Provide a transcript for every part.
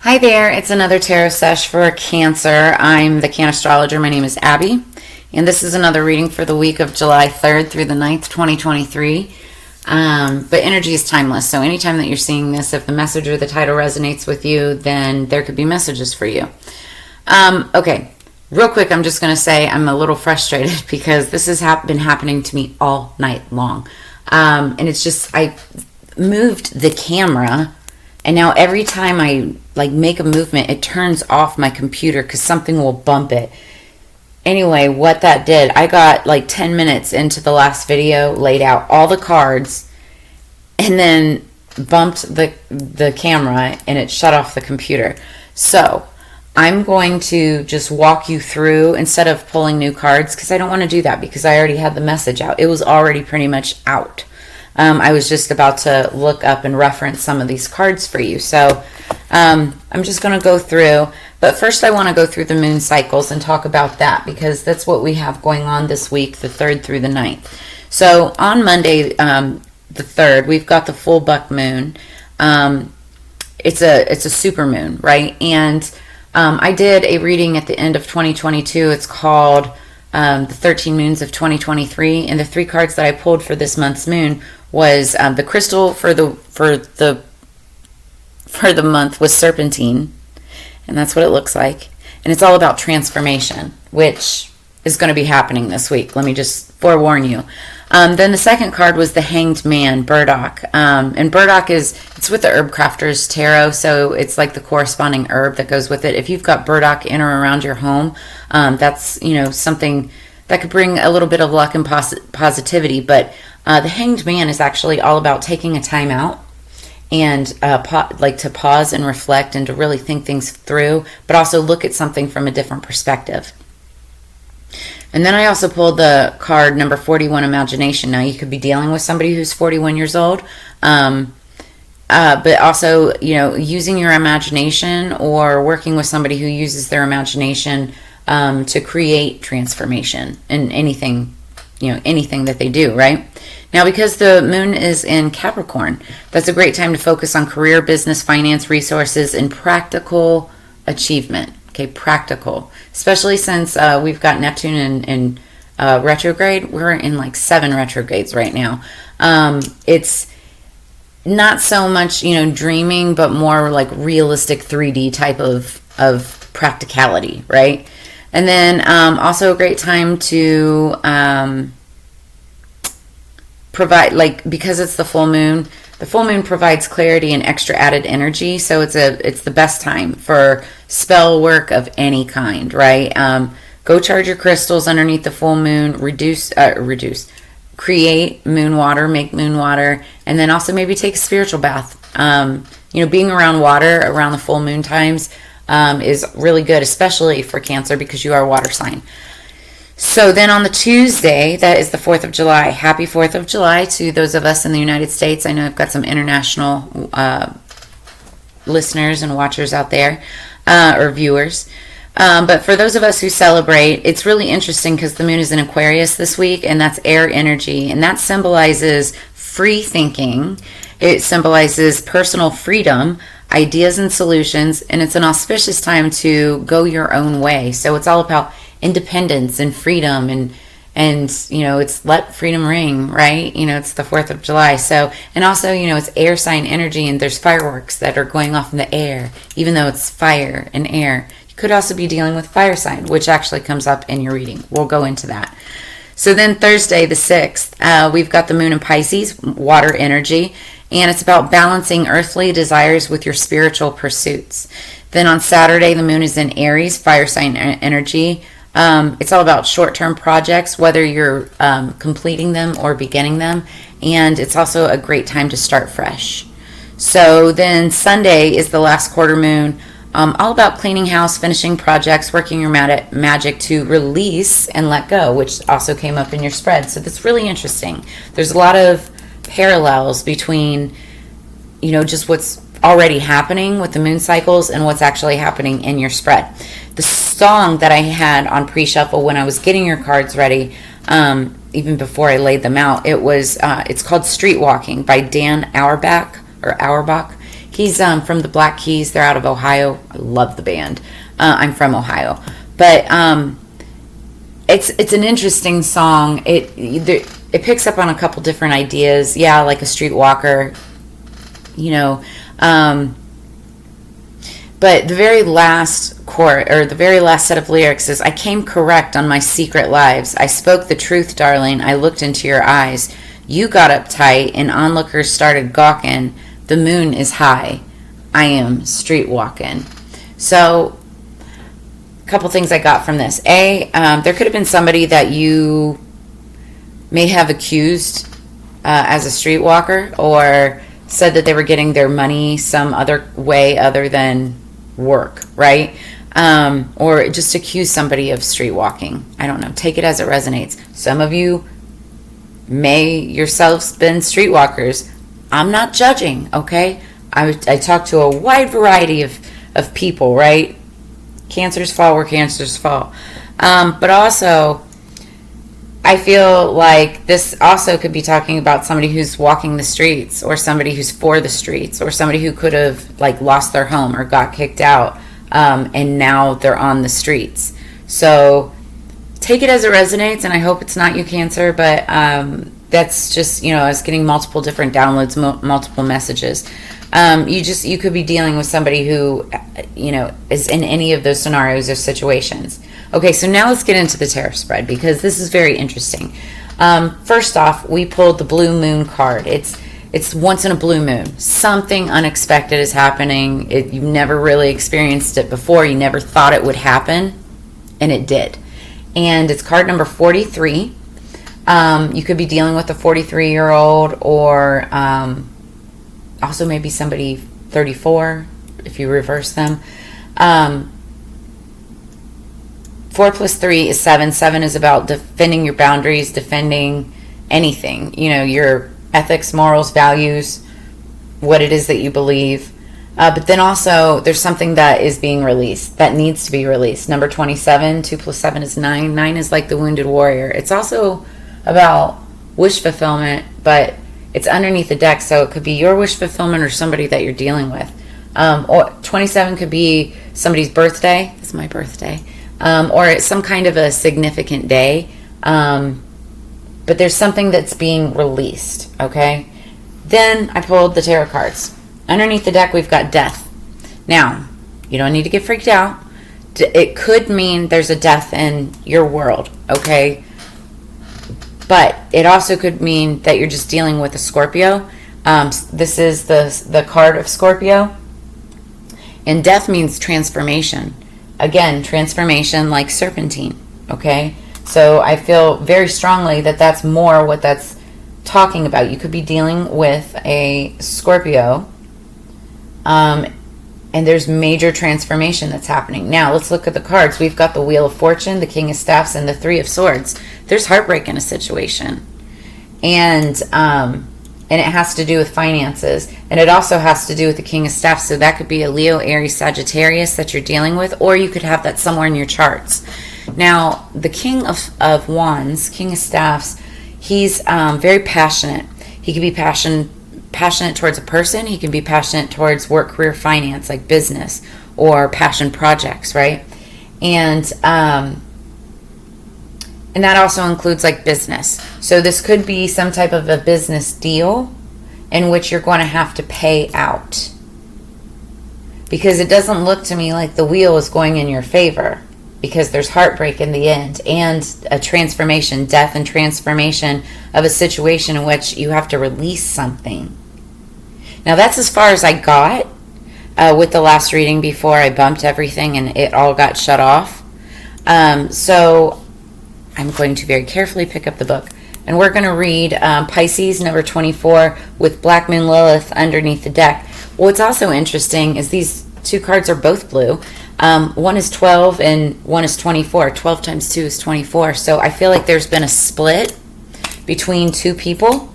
Hi there, it's another tarot sesh for Cancer. I'm the Cannastrologer. My name is Abby, and this is another reading for the week of July 3rd through the 9th, 2023. But energy is timeless, so anytime that you're seeing this, if the message or the title resonates with you, then there could be messages for you. Okay, real quick, I'm just going to say I'm a little frustrated because this has been happening to me all night long. And it's just, I moved the camera, and now every time I make a movement, it turns off my computer because something will bump it. Anyway, what that did, I got 10 minutes into the last video, laid out all the cards, and then bumped the camera, and it shut off the computer. So I'm going to just walk you through instead of pulling new cards, because I don't want to do that because I already had the message out. It was already pretty much out. I was just about to look up and reference some of these cards for you. So I'm just going to go through. But first I want to go through the moon cycles and talk about that, because that's what we have going on this week, the 3rd through the 9th. So on Monday, the 3rd, we've got the full buck moon. It's a super moon, right? And I did a reading at the end of 2022. It's called the 13 Moons of 2023. And the 3 cards that I pulled for this month's moon was the crystal for the month was serpentine, and that's what it looks like. And it's all about transformation, which is going to be happening this week. Let me just forewarn you. Then the second card was the Hanged Man, Burdock. And Burdock it's with the Herb Crafters Tarot, so it's like the corresponding herb that goes with it. If you've got burdock in or around your home, that's something that could bring a little bit of luck and positivity. But the Hanged Man is actually all about taking a time out and to pause and reflect and to really think things through, but also look at something from a different perspective. And then I also pulled the card number 41, Imagination. Now, you could be dealing with somebody who's 41 years old, but also, using your imagination or working with somebody who uses their imagination to create transformation in anything that they do, right? Now, because the moon is in Capricorn, that's a great time to focus on career, business, finance, resources, and practical achievement. Okay, practical. Especially since we've got Neptune in retrograde. We're in 7 retrogrades right now. It's not so much, dreaming, but more realistic 3D type of practicality, right? And then also a great time to provide, because it's the full moon provides clarity and extra added energy. So it's the best time for spell work of any kind, right? Go charge your crystals underneath the full moon, create moon water, make moon water, and then also maybe take a spiritual bath. Being around water around the full moon times is really good, especially for Cancer, because you are a water sign. So then on the Tuesday, that is the 4th of July. Happy 4th of July to those of us in the United States. I know I've got some international listeners and watchers out there, or viewers. But for those of us who celebrate, it's really interesting because the moon is in Aquarius this week, and that's air energy. And that symbolizes free thinking. It symbolizes personal freedom, ideas and solutions, and it's an auspicious time to go your own way. So it's all about independence and freedom, and it's let freedom ring, right? It's the 4th of July. So, and also, it's air sign energy, and there's fireworks that are going off in the air, even though it's fire and air. You could also be dealing with fire sign, which actually comes up in your reading. We'll go into that. So then Thursday, the 6th, we've got the moon in Pisces, water energy, and it's about balancing earthly desires with your spiritual pursuits. Then on Saturday, the moon is in Aries, fire sign energy. It's all about short-term projects, whether you're completing them or beginning them. And it's also a great time to start fresh. So then Sunday is the last quarter moon, all about cleaning house, finishing projects, working your magic to release and let go, which also came up in your spread. So that's really interesting. There's a lot of parallels between, just what's already happening with the moon cycles and what's actually happening in your spread. The song that I had on pre-shuffle when I was getting your cards ready, even before I laid them out, it's called Street Walking by Dan Auerbach. He's from the Black Keys. They're out of Ohio. I love the band. I'm from Ohio. But it's an interesting song. It picks up on a couple different ideas. Yeah, like a streetwalker, you know. But the very last chord, or the very last set of lyrics is, I came correct on my secret lives. I spoke the truth, darling. I looked into your eyes. You got uptight and onlookers started gawking. The moon is high. I am street walking. So, a couple things I got from this. There could have been somebody that you may have accused as a streetwalker, or said that they were getting their money some other way other than work, right? Or just accuse somebody of street walking. I don't know. Take it as it resonates. Some of you may yourselves been streetwalkers. I'm not judging, okay? I talk to a wide variety of people, right? Cancers fall where cancers fall. But also, I feel like this also could be talking about somebody who's walking the streets, or somebody who's for the streets, or somebody who could have like lost their home or got kicked out, and now they're on the streets. So take it as it resonates, and I hope it's not you, Cancer, but that's just, I was getting multiple different downloads, multiple messages. You could be dealing with somebody who, is in any of those scenarios or situations. Okay, so now let's get into the Tariff Spread, because this is very interesting. First off, we pulled the Blue Moon card. It's once in a blue moon. Something unexpected is happening. You've never really experienced it before. You never thought it would happen, and it did. And it's card number 43. You could be dealing with a 43-year-old, or also maybe somebody 34, if you reverse them. 4 plus 3 is 7. 7 is about defending your boundaries, defending anything. Your ethics, morals, values, what it is that you believe. But then also, there's something that is being released, that needs to be released. Number 27, 2 plus 7 is 9. 9 is like the wounded warrior. It's also about wish fulfillment, but it's underneath the deck, so it could be your wish fulfillment or somebody that you're dealing with. Or 27 could be somebody's birthday. It's my birthday. Or it's some kind of a significant day. But there's something that's being released, okay? Then I pulled the tarot cards. Underneath the deck, we've got death. Now, you don't need to get freaked out. It could mean there's a death in your world, okay? But it also could mean that you're just dealing with a Scorpio. This is the card of Scorpio. And death means transformation. Again, transformation like serpentine, okay? So I feel very strongly that that's more what that's talking about. You could be dealing with a Scorpio, and there's major transformation that's happening. Now, let's look at the cards. We've got the Wheel of Fortune, the King of Staffs, and the Three of Swords. There's heartbreak in a situation. And it has to do with finances. And it also has to do with the King of Staffs. So that could be a Leo, Aries, Sagittarius that you're dealing with, or you could have that somewhere in your charts. Now, the King of Wands, King of Staffs, he's very passionate. He can be passionate towards a person. He can be passionate towards work, career, finance, like business, or passion projects, right? And that also includes like business. So this could be some type of a business deal in which you're going to have to pay out, because it doesn't look to me like the wheel is going in your favor, because there's heartbreak in the end and a transformation, death and transformation of a situation in which you have to release something. Now that's as far as I got with the last reading before I bumped everything and it all got shut off. So I'm going to very carefully pick up the book, and we're going to read Pisces number 24 with Black Moon Lilith underneath the deck. What's also interesting is these two cards are both blue. One is 12 and one is 24. 12 times 2 is 24. So I feel like there's been a split between two people,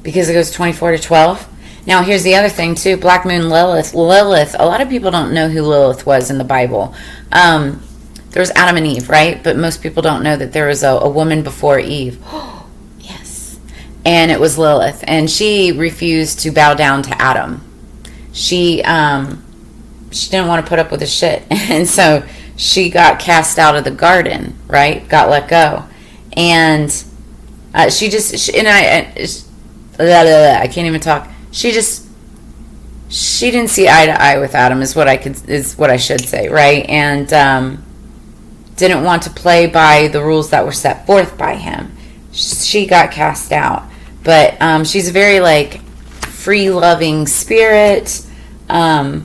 because it goes 24 to 12. Now here's the other thing too. Black Moon Lilith. Lilith, a lot of people don't know who Lilith was in the Bible. There was Adam and Eve, right? But most people don't know that there was a woman before Eve. Yes. and it was Lilith, and she refused to bow down to Adam. She didn't want to put up with his shit, and so she got cast out of the garden, right? Got let go, and I can't even talk. She didn't see eye to eye with Adam, is what I should say, right? And didn't want to play by the rules that were set forth by him. She got cast out, but she's a very like free loving spirit. We're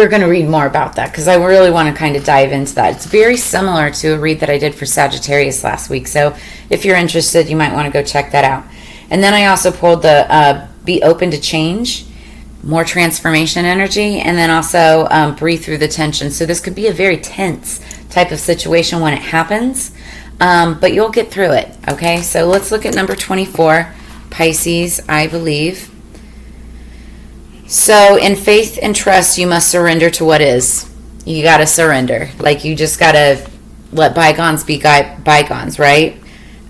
going to read more about that because I really want to kind of dive into that. It's very similar to a read that I did for Sagittarius last week. So if you're interested, you might want to go check that out. And then I also pulled the be open to change, more transformation energy, and then also breathe through the tension. So this could be a very tense type of situation when it happens, but you'll get through it, okay? So let's look at number 24, Pisces, I believe. So in faith and trust, you must surrender to what is. You got to surrender. Like, you just got to let bygones be bygones, right?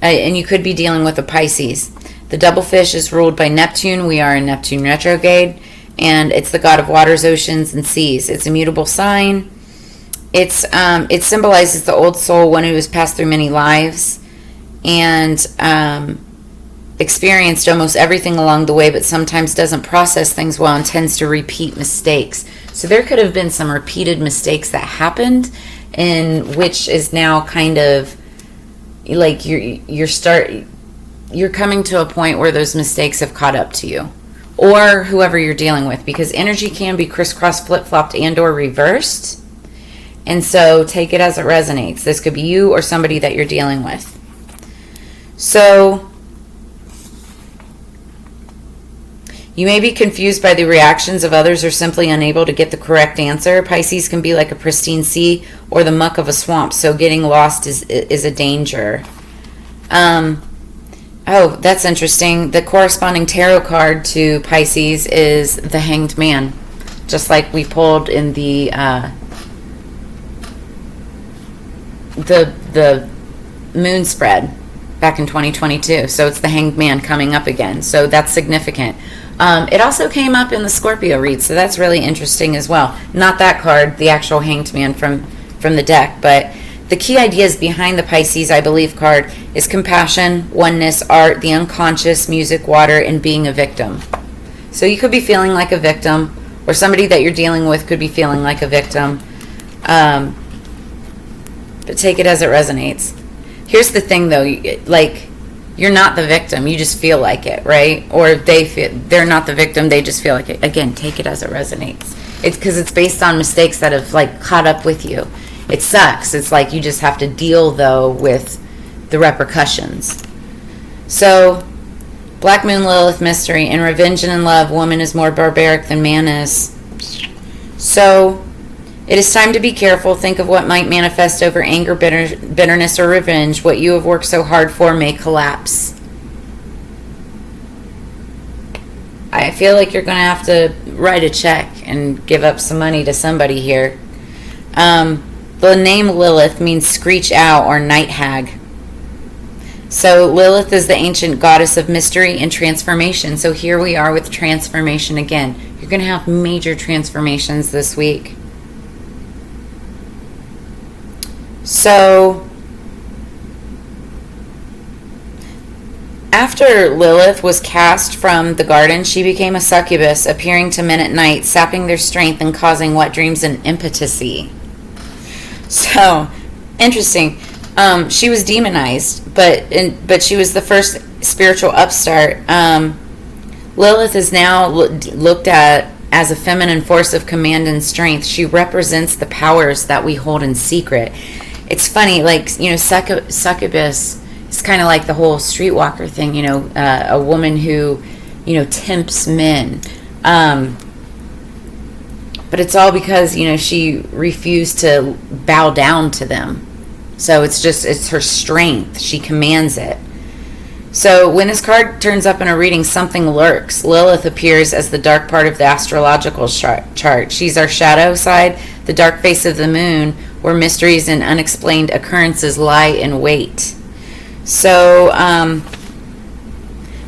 And you could be dealing with a Pisces. The double fish is ruled by Neptune. We are in Neptune retrograde, and it's the god of waters, oceans, and seas. It's a mutable sign. It symbolizes the old soul, one who has passed through many lives and experienced almost everything along the way, but sometimes doesn't process things well and tends to repeat mistakes. So there could have been some repeated mistakes that happened, in which is now kind of like you're coming to a point where those mistakes have caught up to you, or whoever you're dealing with, because energy can be crisscross, flip-flopped, and or reversed. And so take it as it resonates. This could be you or somebody that you're dealing with. So you may be confused by the reactions of others or simply unable to get the correct answer. Pisces can be like a pristine sea or the muck of a swamp, so getting lost is a danger. Oh, that's interesting. The corresponding tarot card to Pisces is the Hanged Man, just like we pulled in the moon spread back in 2022. So it's the Hanged Man coming up again. So that's significant. It also came up in the Scorpio read, so that's really interesting as well. Not that card, the actual Hanged Man from the deck, but the key ideas behind the Pisces, I believe, card is compassion, oneness, art, the unconscious, music, water, and being a victim. So you could be feeling like a victim, or somebody that you're dealing with could be feeling like a victim. But take it as it resonates. Here's the thing, though. You're not the victim. You just feel like it, right? Or they're not the victim. They just feel like it. Again, take it as it resonates. It's because it's based on mistakes that have, caught up with you. It sucks. It's like you just have to deal, though, with the repercussions. So, Black Moon Lilith mystery. In revenge and in love, woman is more barbaric than man is. So, it is time to be careful. Think of what might manifest over anger, bitterness, or revenge. What you have worked so hard for may collapse. I feel like you're going to have to write a check and give up some money to somebody here. The name Lilith means screech owl or night hag. So Lilith is the ancient goddess of mystery and transformation. So here we are with transformation again. You're going to have major transformations this week. So after Lilith was cast from the garden, she became a succubus, appearing to men at night, sapping their strength and causing wet dreams and impotency. So interesting. She was demonized, but she was the first spiritual upstart. Lilith is now looked at as a feminine force of command and strength. She represents the powers that we hold in secret. It's funny, succubus is kind of like the whole streetwalker thing, a woman who, tempts men. But it's all because, she refused to bow down to them. So it's her strength. She commands it. So when this card turns up in a reading, something lurks. Lilith appears as the dark part of the astrological chart. She's our shadow side, the dark face of the moon, where mysteries and unexplained occurrences lie in wait. So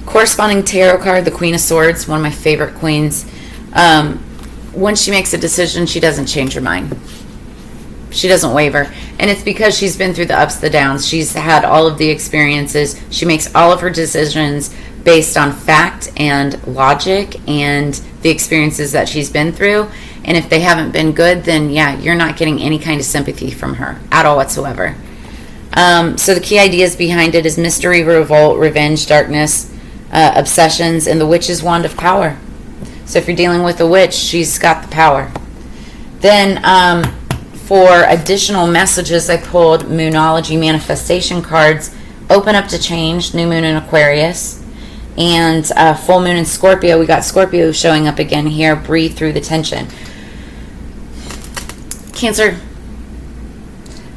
Corresponding tarot card, the Queen of Swords, one of my favorite queens. Once she makes a decision, she doesn't change her mind. She doesn't waver. And it's because she's been through the ups, the downs. She's had all of the experiences. She makes all of her decisions based on fact and logic and the experiences that she's been through. And if they haven't been good, then yeah, you're not getting any kind of sympathy from her at all whatsoever. So the key ideas behind it is mystery, revolt, revenge, darkness, obsessions, and the witch's wand of power. So if you're dealing with a witch, she's got the power. Then for additional messages, I pulled Moonology manifestation cards. Open up to change, new moon in Aquarius, and full moon in Scorpio. We got Scorpio showing up again here. Breathe through the tension. Cancer,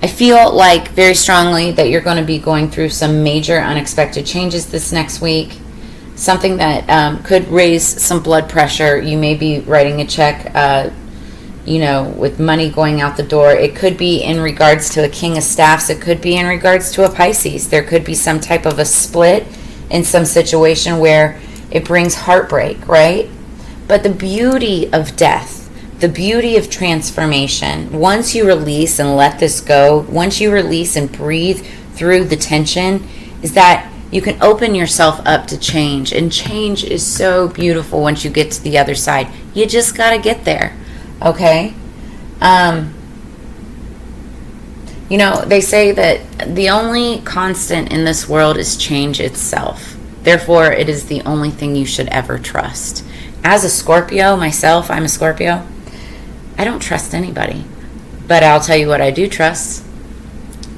I feel like very strongly that you're going to be going through some major unexpected changes this next week. Something that could raise some blood pressure. You may be writing a check, with money going out the door. It could be in regards to a King of Staffs. It could be in regards to a Pisces. There could be some type of a split in some situation where it brings heartbreak, right? But the beauty of death, the beauty of transformation, once you release and let this go, once you release and breathe through the tension, is that you can open yourself up to change. And change is so beautiful once you get to the other side. You just got to get there, okay? They say that the only constant in this world is change itself. Therefore, it is the only thing you should ever trust. As a Scorpio, myself, I'm a Scorpio. I don't trust anybody. But I'll tell you what I do trust.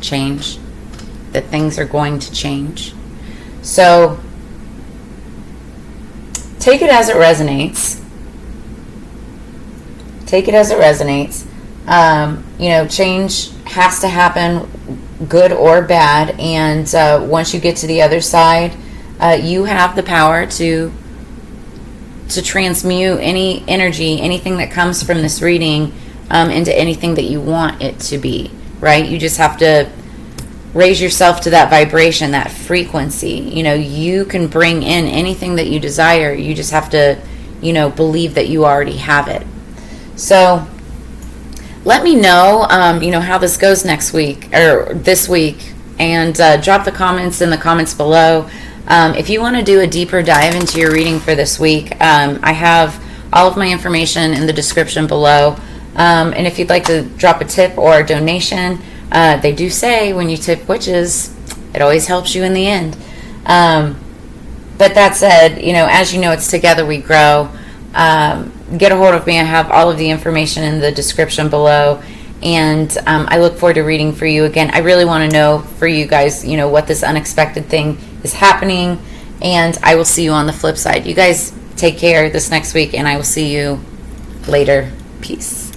Change. That things are going to change. So, take it as it resonates. Take it as it resonates. Change has to happen, good or bad. And once you get to the other side, you have the power to transmute any energy, anything that comes from this reading, into anything that you want it to be, right? You just have to raise yourself to that vibration, that frequency. You can bring in anything that you desire. You just have to, believe that you already have it. So let me know, how this goes next week or this week, and drop the comments in the comments below. If you want to do a deeper dive into your reading for this week, I have all of my information in the description below. And if you'd like to drop a tip or a donation, they do say when you tip witches, it always helps you in the end. But that said, as you know, it's together we grow. Get a hold of me. I have all of the information in the description below. And I look forward to reading for you again. I really want to know for you guys, what this unexpected thing is happening. And I will see you on the flip side. You guys take care this next week, and I will see you later. Peace.